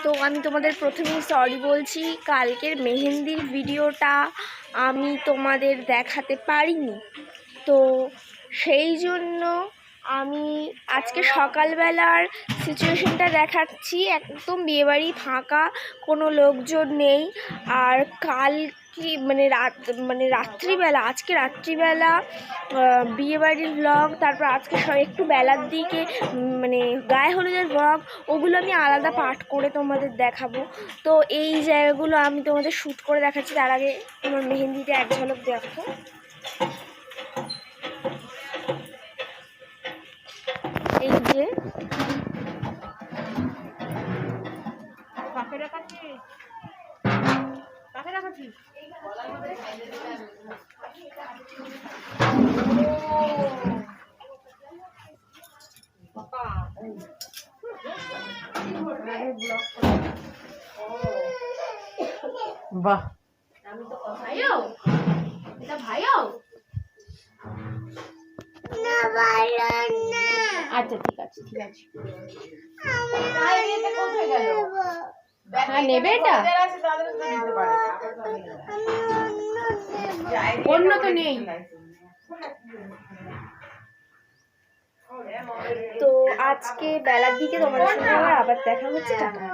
তো আমি তোমাদের প্রথমেই সরি বলছি, কালকের মেহেন্দির ভিডিওটা আমি তোমাদের দেখাতে পারিনি। তো সেই জন্য আমি আজকে সকালবেলার সিচুয়েশনটা দেখাচ্ছি। একদম বিয়েবাড়ি ফাঁকা, কোনো লোকজন নেই। আর কালকে রাত্রিবেলা, আজকে রাত্রিবেলা বিয়েবাড়ির ব্লগ, তারপর আজকে একটু বেলার দিকে গায়ে হলুদের ব্লগ, ওগুলো আমি আলাদা পার্ট করে তোমাদের দেখাবো। তো এই জায়গাগুলো আমি তোমাদের শ্যুট করে দেখাচ্ছি। তার আগে তোমার মেহেন্দিটা এক ঝলক দেখো। এই যে বাহ, আমি তো ভাইও, এটা ভাইও না, ভাইও না। আচ্ছা ঠিক আছে ঠিক আছে। হ্যাঁ নেবে, এটা অন্য তো নেই। তো আজকে বেলার দিকে তোমাদের সঙ্গে আবার দেখা হচ্ছে। টাটা।